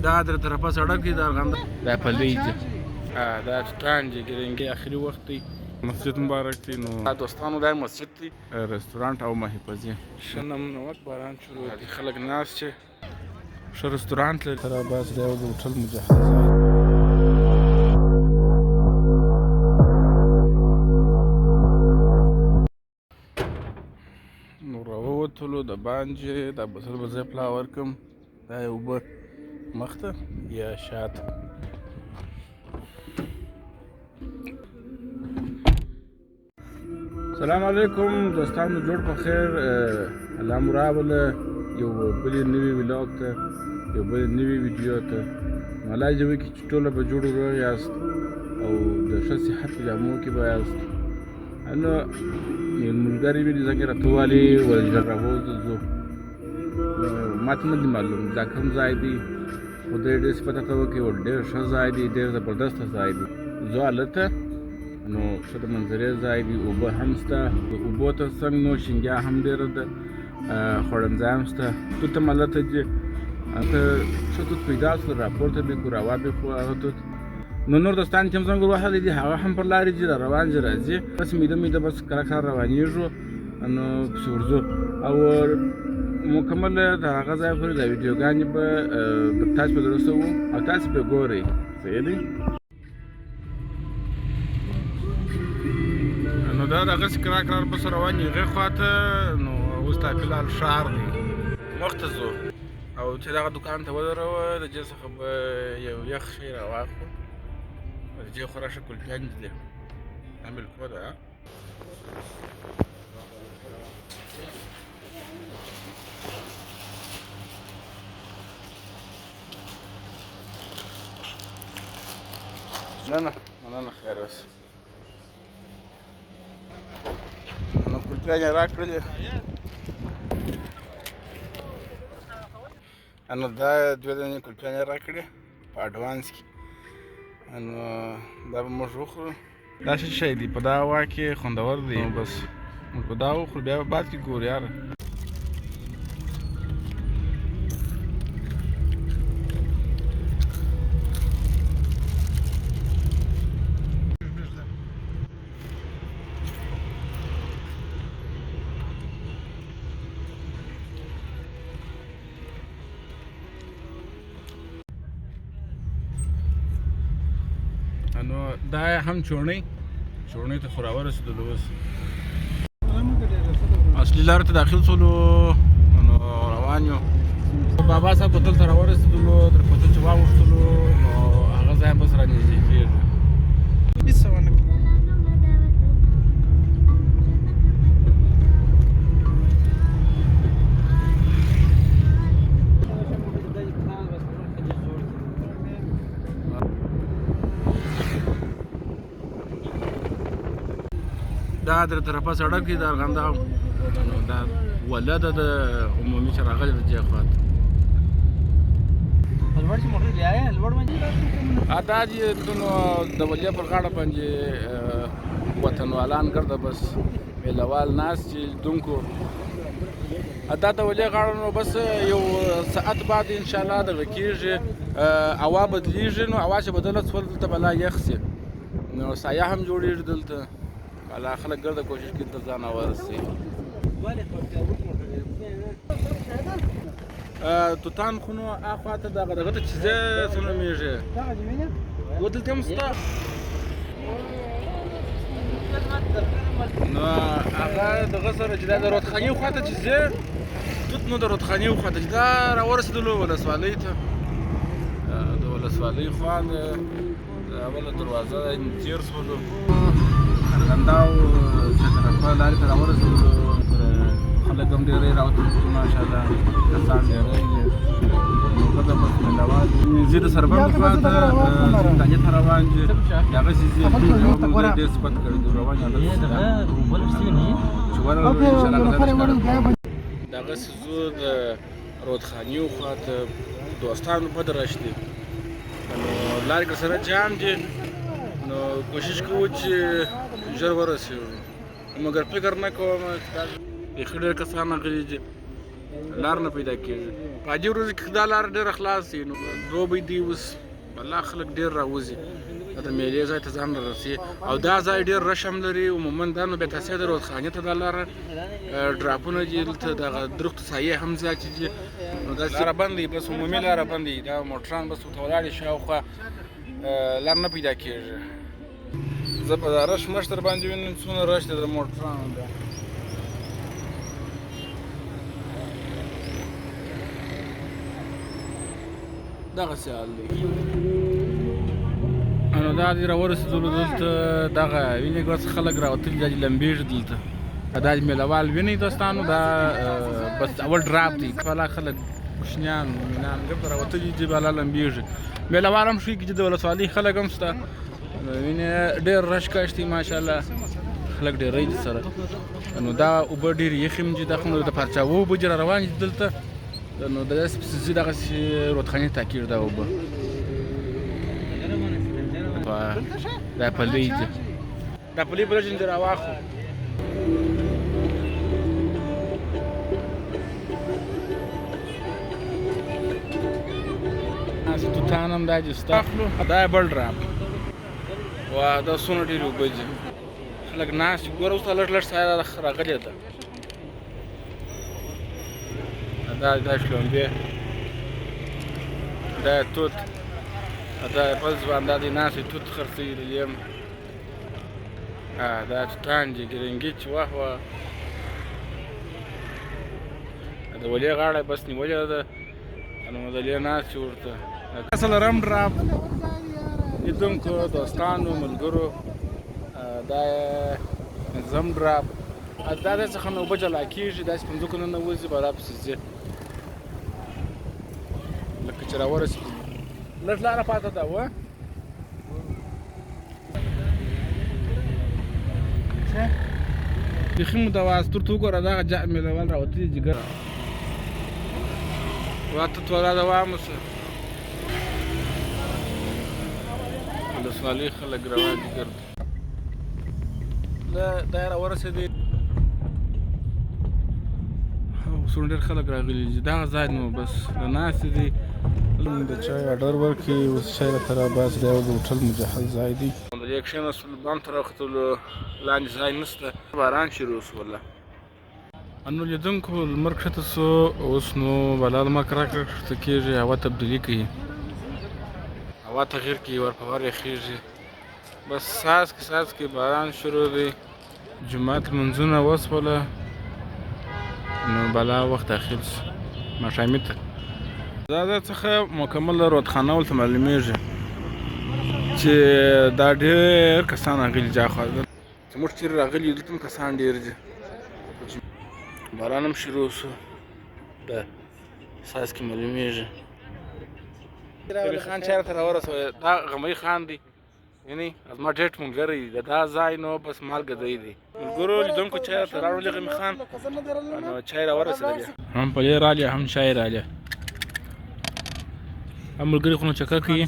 دا در طرفه سړک دی د ارغنده دا پلی دی دا ټان چې ګرنګي اخري وخت دی مسجد مبارک دی نو دوستانو دا مسجد دی رستورانت او محفظه شنم نو وخت باران شروع دی خلک ناس چې ښه رستورانت لري تر باز دی او د هوټل مجهز نو راووتلو د بانجې دا بسل به زه پلا ورکم دا یې اوبه مخته یا شاته سلام علیکم دوستانو جوړ په خیر الله مو راوله یو بلې نوي ولاګ ته یو بلې نوي ویډیو ته نو الله دې وکړي چې ټوله به جوړ روغ یاست او د ښه صحت په جامو کې به یاست نو یو ملګري مې ځکه راته وویلې ویل ژر راووځو ځو ما ته نه دي معلوم دا کوم ځای دی خو دی ډېر صفته ته وکړي او ډېر ښه ځای دی ډېر زبردسته ځای دی ځو هلته نو ښه د منظرې ځای دی اوبه هم شته د اوبو تر څنګ نو شینګیا هم ډېره ده خوړنځای هم شته توت هم هلته ځي هلته ښه توت پیدا شو راپورته مې کړو راوابېښو هغه توت نو نور دوستان چې هم زنګ ور وهلی دي هغه هم پر لارې ځي را روان ځي راځي بس میده میده بس کله کله روانېږو نو پسې ورځو او مکمل د هغه ځای پورې دا ویډیوګانې به تاسو پرې رسوو او تاسو پرې ګورئ صحیح دی نو دا دغسې کرار کرار پسې روان یو هغې خواته نو اوس تا فلحال ښار دی مخته ځو او چې دغه دوکان ته ودروه د دې څخه به یو یخ شی راواخلو د دې خورا ښه کلفیان دي دا ملکو ده نه خیر اوس نو کلفیان یې راکړلې نو دا دوه دانې کلفیان یې راکړې په اډوانس کې نو دا به موږ وخورو دا څه شی دی په دا هوا کې خوندور دی بس موږ به دا وخورو بیا به بعد کې ګورو یاره نو دا هم چوڼۍ ته خو راورسېدلو اوس اصلي لارې ته داخل شولو نو روان یو بابا صاحب هوټل ته راورسېدلو تر هوټل چې واوښتلو نو هغه ځای بس رانږدې کېږي دا در طرفه سړک دی د ارغنده دا وله ده د عمومي چراغلي د دې خواته دا چې نو د ولیا پر غاړه باندې وطنوالان ګرده بس میلهوال ناست چې دونکو دا د ولیا غاړه نو بس یو ساعت بعد انشاءالله دغه کېږي هوا بدلیږي نو هوا چې بدله شول دلته به لا یخ شي نو سایه هم جوړېږي دلته الله خلک ګرده کوشش کوي تر ځان ورسوي توتان خو نو اخوا ته دغه ته چې ځای څه نومېږي و دلته هم شته نو هغه دغه سره چې دا د رودخانې خوا ته چې ځای توت نو د رودخانې خوا ته چې دا راورسېدلو ولسوالۍ ته د ولسوالۍ خوا د اوله دروازه تېر شولو ارغنده او چې طرفه لارې ته راورسېدلو خلک هم ډېری راوتلي ماشاءالله کسان ډېری دي نو ښځه بس میلهوال ځي د سربند خوا ته زنداني ته روان دي هغسې ځي ډېر صفت کړی دي روان چې ورغلو انشاءالله دغسې ځو د رودخانې خوا ته دوستانو په درش دي نو لارې که سره جام دي نو کوشش کوو چې ژر ورسېږو مګر فکر نه کوم بیخي ډېر کسان راغلي دي لار نه پیدا کېږي. په عجیب ورځو کې دا لار ډېره خلاص وي نو دوبی دی اوس والله خلک ډېر راوځي د میلې ځای ته ځان رسي او دا ځای ډېر رش هم لري. عموما دا نو بیا تاسې د رودخانې ته دا لاره ډراپونه دي دلته دغه درختو سایې هم زیاتې دي نو داسې لاره بند وي بس عمومي لاره بند وي دا موټران بس ورته ولاړ وي شاوخوا لار نه پیدا کېږي. زه په دا رش مش در باندې وینم څومره رش دی د موټرانو ده. دغسې حال دی نو دا دې راورسېدلو دلته دغه وینې ګوڅ خلک راوتلي دا چې لمبېږي دلته دا چې میله وال وینئ دوستانو دا بس اول ډراپ دی بالا خلک کوچنیان مینان ګرته راوتلي دي بالا لمبېږي. میله وال هم ښه کې چې د ولسوالۍ خلک هم شته وینې ډېر رش کش دی ماشاءالله خلک ډېری دي سره نو دا اوبه ډېرې یخې هم دي دا خو د پارچاوو اوبه چې را روانې دي دلته نو د داسې پسې ځي دغسې رودخانې ته کېږي دا اوبه دا پلۍ دي دا پلۍ بله جن دې راواخلو. داسې توتان هم دا چې ستا اخلو دا یې بل ډراپ واه دا څومره ډېرې اوبه دي خلک ناست دي ګوره اوس ته لږ لږ سایه راغلې ده دا شلومبې دا توت دا بل ځوان دا دی ناست توت خرڅوي لیم دا توتان دي ګرنګیچ واه واه د ولې غاړه بس نیولې ده نو د لې ناست ورته اصل رم ډراپ لیدونکو دوستانو ملګرو دا زم ډراپ دا د څخه نو اوبه جلا کېږي داسې په مځکو نه وځي به دا پسې ځي لکه چې راورسېدو لږ لاره پاته ده وه بیخي مو د واسطور ته وګوره دغه جع میلهوال راوتلي جګر واته توره دوام اوسه ولسوالۍ خلک روان دي ګرد دا یې راورسېدې اوس ډېر خلک راغلي دي دغه ځای نو بس د ناستې دي د چای اډر ورکړي اوس چای راته راباسي دا یو د هوټل مجهز ځای دی د دې کښېناستلو بام ته راوختلو لاندې ځای نشته باران شروع شو والله نو لیدونکو لمر کښته سو اوس نو بلا لمر کراکه کښته کېږي هوا تبدیلي کوي هوا تغییر کوي ور په ور یخېږي بس څاڅکي باران شروع دی جومات لمونځونه وسوله نو بلا وخت داخل شو ماښامي ته دا څخه مکمل رودخانه ولته معلومیږي چې دا ډېر کسان راغلي جاخوا چې موږ چېرې راغلي دلته هم کسان ډېر دي باران هم شروع شو دا څاڅکي معلومیږي غني خان چېرې ته راورسوی دا غمی خان دی یعنی زما ډېر ملګری دی د دا ځای نو بس مالګه ځای دی ملګرو لیدونکو چای ته راوړلې غمی خان نو چای راورسېده هم پلې راغلی هم چای راغلی هم ملګري خو نو چکر کوي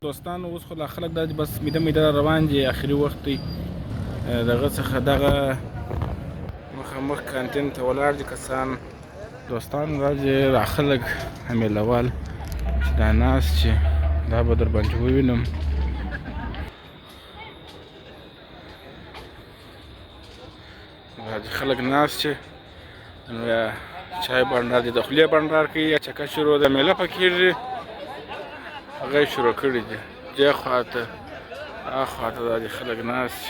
دوستانو اوس خو لا خلک دا بس میده روان دي اخري وخت دی دغه څخه دغه مخامخ کانتین ته ولاړ دي کسان دوستان راځي را خلک میلهوال چې دا ناست چې دا به در باندې ووینم راځي خلک ناست چې نو چای بانډار دي د خولې بانډار کوي یا چکه شروع ده میله پکې کېږي هغه یې شروع کړي دي دې خواته هغه خواته دا دي خلک ناست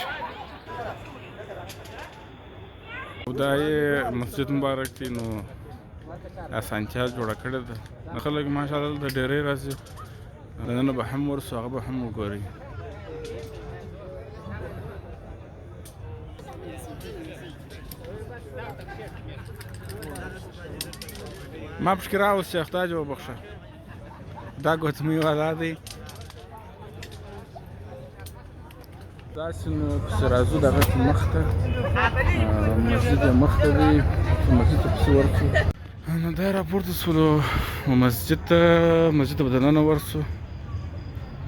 دا یې مسجد مبارک دی نو اسانتیا جوړه کړې ده خلک ماشاءالله د ډېرې راځي دننه به هم ورسو هغه به هم وګوري ما پشکې راوستې خدای دې وبخښه دا ګوتمۍ والا دی داسې نو پسې راځو دغسې مخ ته مسجد یې مخ ته دی مسجد ته پسې ورسو نو دا راپورته سولو مسجد ته به دننه ورسو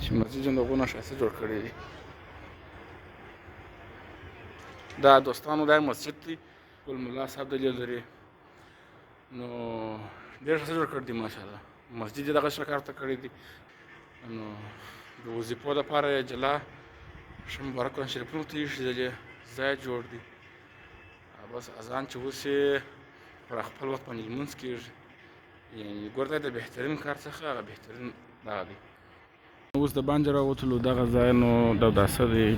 چې مسجد یې د هغو نه ښایسته جوړ کړی دی دا دوستانو دا مسجد دی ګل ملا صاحب دلیل لري نو ډېر ښه جوړ کړی دی ماشاءالله. مسجد یې دغه شکل ته کړی دی. نو د وظیفو لپاره یې جلا ښه مبارک قرآن شریفونو ته ایښي دي، ځای جوړ دی. بس اذان چې وسي پر خپل وخت باندې لمونځ کېږي. یعنې ګورته د بهترین کار څخه هغه بهترین دغه دی. اوس د باندې راوتلو دغه ځای نو دا څه دی،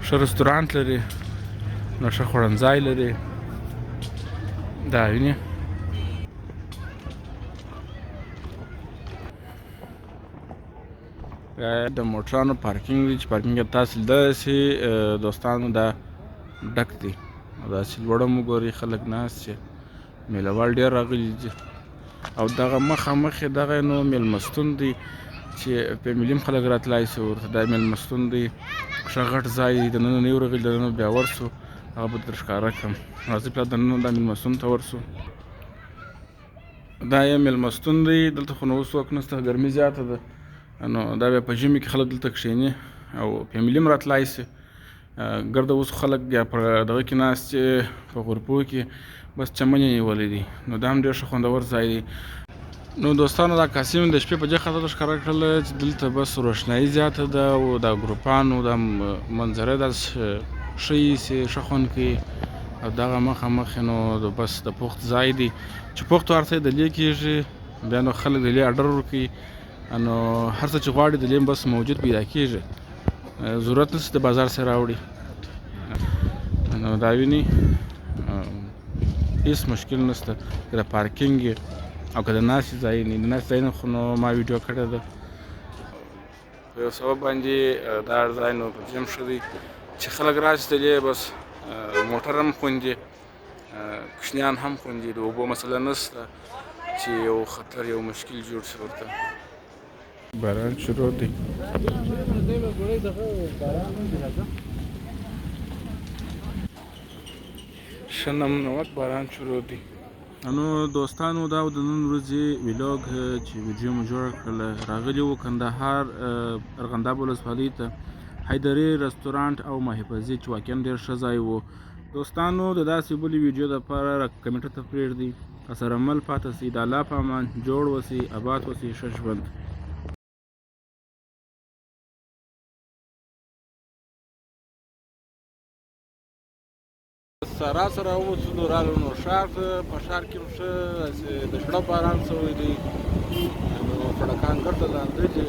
ښه رستورانت لري، نو ښه خوړنځای لري. دا وینې د موټرانو پارکینګ دی چې پارکینګ یې تاسې داسې دوستانو دا ډک دی. داسې لوړه مو ګورئ خلک ناست چې میله وال ډېر راغلي دي. او دغه مخامخ یې دغه نو میلمستون دی چې فیملي هم خلک راتلای شي ورته. دا میلمستون دی، ښه غټ ځای دی. دننه نه یو راغلي، دننه بیا ورسو، هغه به در ښکاره کړم. راځئ پلار دننه دا میلمستون ته ورسو. دا یې میلمستون دی. دلته خو نو اوس څوک نشته، ګرمي زیاته ده. نو دا بیا په ژمي کې خلک دلته کښېني او فیملي هم راتلای شي. ګرده اوس خلک بیا په دغه کې ناست چې په غرفو کې بس چمن یې نیولی دی. نو دا هم ډېر ښه خوندور ځای دی. نو دوستانو دا کاسې مې د شپې په دې خاطر ښکاره کړله چې دلته بس روښنایي زیاته ده او دا ګروپانو دا منظره داسې ښه ایسي، ښه خوند کوي. او دغه مخامخ نو بس د پخت ځای دی چې پخت ورته یې دلې کېږي. بیا نو خلک دلې اډر ورکوي. نو هر څه چې غواړي دلې بس موجود پیدا کېږي، ضرورت نشته د بازار څخه راوړي. نو دا ویني هېڅ مشکل نشته که د پارکینګ او که د ناستې ځای نه. د ناستې ځای نه خو نو ما ویډیو کړې ده. په یو سبب باندې دا ځای نو په دې هم ښه دی چې خلک راشي دلې بس موټر هم خوندي، کوچنیان هم خوندي. د اوبو مسله نشته چې یو خطر یو مشکل جوړ شي ورته. باران شروع دی. ښه نمونوک باران شروع دی. نو دوستانو دا د نن ورځې ویلاګ چې ویډیو مو جوړه کړله، راغلي وو کندهار ارغنداب ولسوالۍ ته حیدري رستورانت او محفظې چې واقعا ډېر ښه ځای و. دوستانو د داسې بلې ویډیو دپاره کمنټ ته پرېږدئ. راسره مل پاتې سئ. د الله په امان جوړ اوسئ، اباد اوسئ، ښه ژوند. راسره ووتلو رالو نو ښار ته. په ښار کې هم ښه د شړپ باران شوی دی. نو سړکان ګرده لانده دي.